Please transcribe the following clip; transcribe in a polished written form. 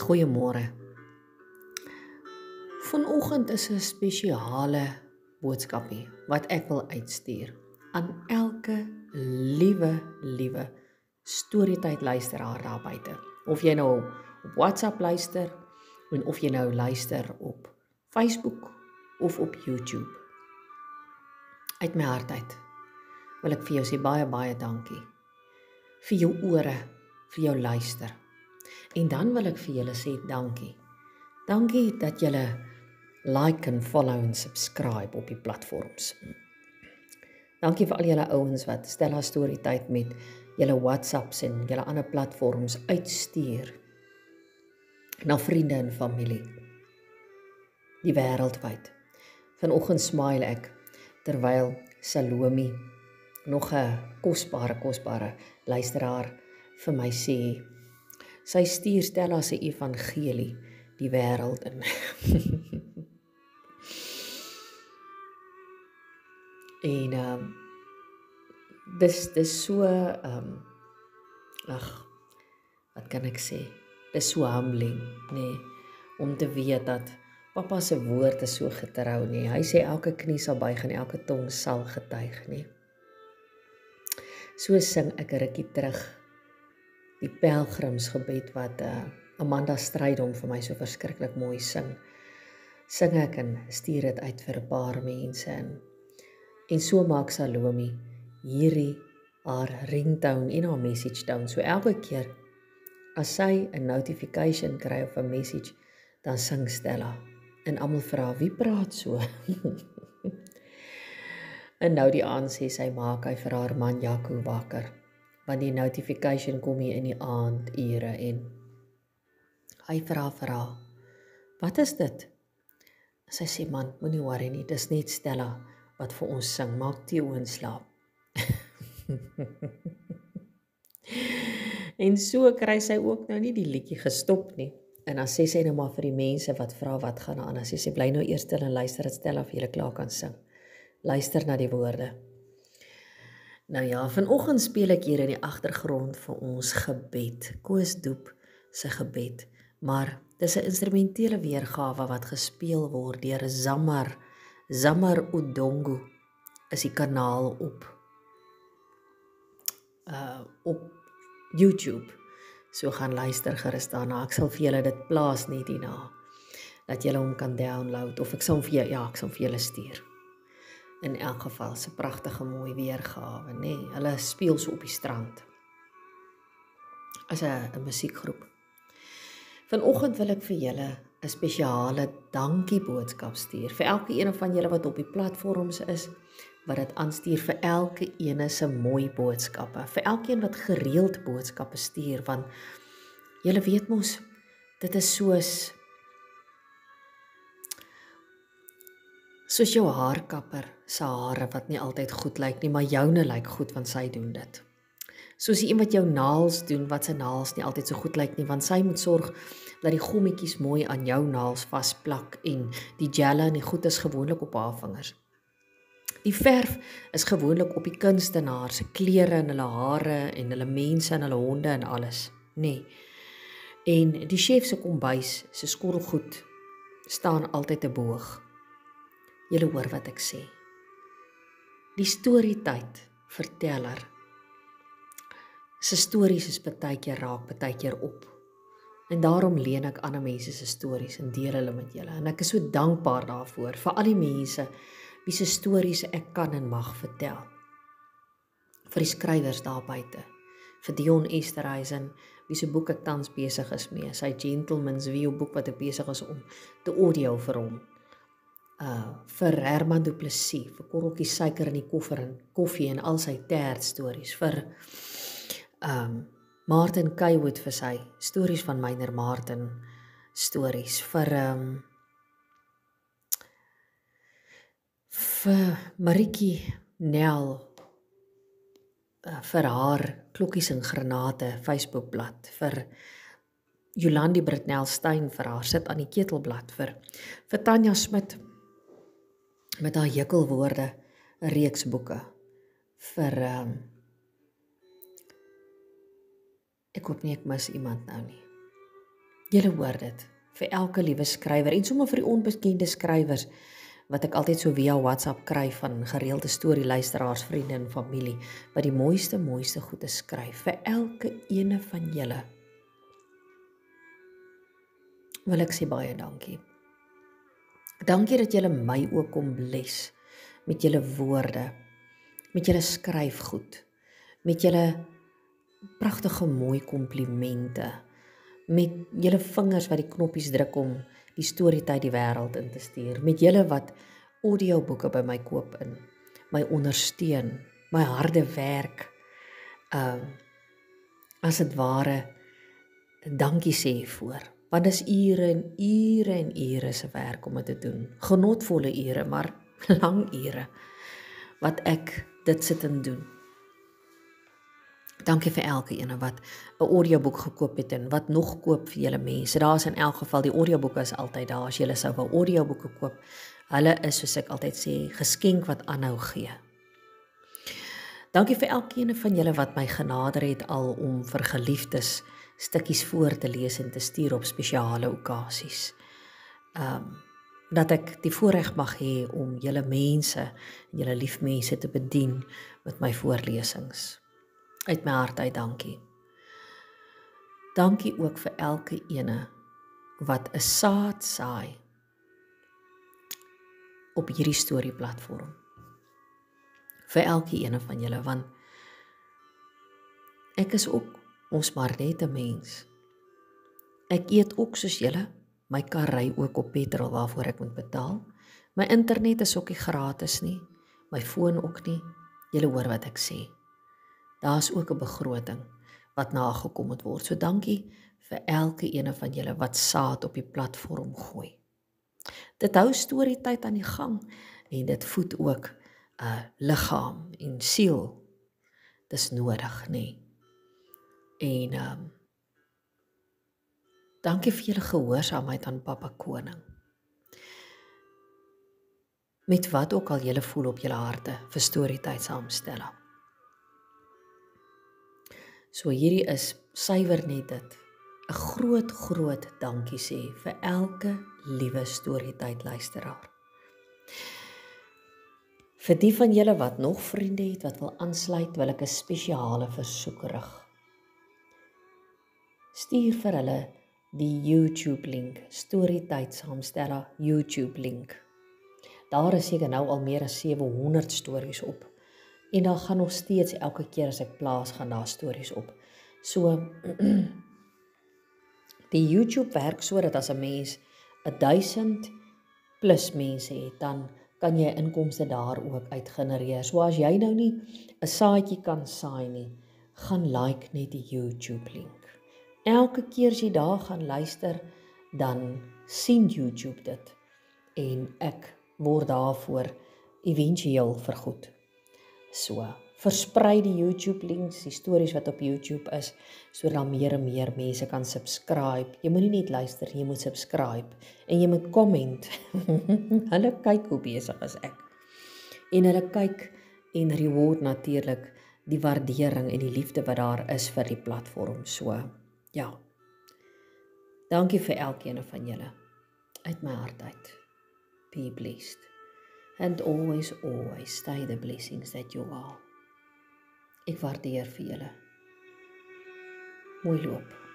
Goeiemôre. Vanoggend is 'n spesiale boodskapie wat ek wil uitstuur aan elke liewe Storytyd luisteraar daar buite. Of jy nou op WhatsApp luister en of jy nou luister op Facebook of op YouTube. Uit my hart uit wil ek vir jou sê baie dankie vir jou ore, vir jou luister. En dan wil ek vir julle sê dankie. Dankie dat julle like en follow en subscribe op die platforms. Dankie vir al julle ouens wat Stella Storytyd met julle WhatsApps en julle ander platforms uitstuur na vriende en familie die wêreldwyd. Vanoggend smile ek terwyl Salome, nog 'n kosbare luisteraar, vir my sê sy stuur Stella se evangelie die wêreld in. En dis so wat kan ek sê? Dis so humbling, nee, om te weet dat Papa se woord is so getrou, nee. Hy sê elke knie sal buig en elke tong sal getuig, nee. So sing ek 'n rukkie terug die pelgrimsgebed wat Amanda Strydom vir my so verskriklik mooi sing ek en stuur dit uit vir 'n paar mense en so maak Salome hierdie haar ringtone en haar message tone. So elke keer as sy 'n notification kry of 'n message, dan sing Stella en almal vra wie praat so. En nou die aand sê sy maak hy vir haar man Jaco wakker, want die notification kom hier in die aandure en hy vra, wat is dit? Sy sê, man, moenie worry nie, dis net Stella wat vir ons sing, maak Theo in slaap. En so kry sy ook nou nie die liedjie gestop nie. En dan sê sy nou maar vir die mense wat vra wat gaan aan, as sy bly nou eers stil en luister dat Stella vir julle klaar kan sing. Luister na die woorde. Nou ja, vanoggend speel ek hier in die agtergrond vir ons gebed, Koos Doep se gebed, maar dis 'n instrumentele weergawe wat gespeel word deur Zamar Udongo is die kanaal op YouTube. So gaan luister gerus daarna. Ek sal vir julle dit plaas net hierna, dat julle hom kan download, of ek sal vir julle stuur. In elk geval, 'n pragtige mooi weergawe, nee. Hulle speel so op die strand. As 'n musiekgroep. Vanoggend wil ek vir julle 'n spesiale dankie boodskap stuur vir elke een van julle wat op die platforms is, wat dit aanstuur, vir elke ene se mooi boodskappe, vir elkeen wat gereeld boodskappe stuur, want julle weet mos, dit is soos jou haarkapper se hare wat nie altyd goed lyk nie, maar joune lyk goed want sy doen dit. Soos die een wat jou naels doen, wat sy naels nie altyd so goed lyk nie, want sy moet sorg dat die gommetjies mooi aan jou naels vasplak en die gel en die goed is gewoonlik op haar vingers. Die verf is gewoonlik op die kunstenaar se klere en hulle hare en hulle mense en hulle honde en alles, nee. En die chef se kombuis se skorrelgoed staan altyd 'n boog. Julle hoor wat ek sê. Die Storytyd verteller se stories is partykeer raak, partykeer op. En daarom leen ek ander mense se stories en deel hulle met julle. En ek is so dankbaar daarvoor, vir al die mense wie se stories ek kan en mag vertel. Vir die skrywers daar buite, vir Dion Esterhuizen, wie se boek ek tans besig is mee, sy Gentleman's View boek wat ek besig is om te audio vir hom. Vir Herman Du Plessis, vir korreltjie suiker in die koffer en koffie en al sy tert stories, vir Martin Kaywood vir sy stories van Meiner Martin stories, vir Maritjie Nel, vir haar Klokkies en Granate Facebookblad, vir Jolandi Britnel Stein vir haar Sit aan die Ketelblad, vir Tanya Smit met haar Jukkelwoorde 'n reeks boeke, vir ek hoop nie ek mis iemand nou nie. Julle hoor dit, vir elke liewe skrywer en sommer vir die onbekende skrywers wat ek altyd so via WhatsApp kry van gereelde storieluisteraars, vriende en familie wat die mooiste goede skryf. Vir elke ene van julle wil ek sê baie dankie. Dankie dat julle my ook kom bless met julle woorde, met julle skryfgoed, met julle pragtige mooi komplimente, met julle vingers wat die knoppies druk om die Storytyd die wêreld in te stuur, met julle wat audioboeke by my koop in, my ondersteun, my harde werk, as dit ware, dankie sê voor. Want dis ure en ure en ure se werk om dit te doen. Genotvolle ure, maar lang ure, wat ek dit sit en doen. Dankie vir elke ene wat 'n audioboek gekoop het en wat nog koop vir julle mense. Daar is in elk geval, die audioboeke is altyd daar, as julle sou wou audioboeke koop. Hulle is, soos ek altyd sê, geskenk wat aanhou gee. Dankie vir elkeen van julle wat my genader het al om vir geliefdes stukkies voor te lees en te stuur op spesiale okasies. Dat ek die voorreg mag hê om julle mense, julle liefmense te bedien met my voorlesings. Uit my hart uit dankie. Dankie ook vir elke ene wat 'n saad saai op hierdie storieplatform. Vir elke ene van julle, want ek is ook ons maar net 'n mens. Ek eet ook soos julle, my kar ry ook op petrol waarvoor ek moet betaal. My internet is ook nie gratis nie, my foon ook nie. Julle hoor wat ek sê. Daar is ook 'n begroting wat nagekom moet word. So dankie vir elke ene van julle wat saad op die platform gooi. Dit hou Storytyd aan die gang en dit voed ook liggaam en siel. Dis nodig, nê. En dankie vir julle gehoorsaamheid aan Papa Koning. Met wat ook al julle voel op julle harte vir Storytyd saamstelle. So hierdie is suiwer net dit. 'n groot dankie sê vir elke liewe Storytyd luisteraar. Vir die van julle wat nog vriende het wat wil aansluit, wil ek 'n spesiale versoek rig. Stuur vir hulle die YouTube link, Storytyd saamstelle YouTube link. Daar is seker nou al meer as 700 stories op. En daar gaan nog steeds elke keer as ek plaas, gaan daar stories op. So, die YouTube werk so dat as 'n mens 1000 plus mense het, dan kan jy inkomste daar ook uit genereer. So as jy nou nie 'n saadjie kan saai nie, gaan like net die YouTube link. Elke keer as jy daar gaan luister, dan sien YouTube dit. En ek word daarvoor éventueel vergoed. So, versprei die YouTube links, die stories wat op YouTube is, sodat meer en meer mense kan subscribe. Jy moet nie net luister, jy moet subscribe. En jy moet comment. Hulle kyk hoe besig is ek. En hulle kyk en reward natuurlik die waardering en die liefde wat daar is vir die platform. So, ja. Dankie vir elkeen van julle. Uit my hart uit. Be blessed. And always stay the blessings that you are. Ek waardeer vir julle. Mooi loop.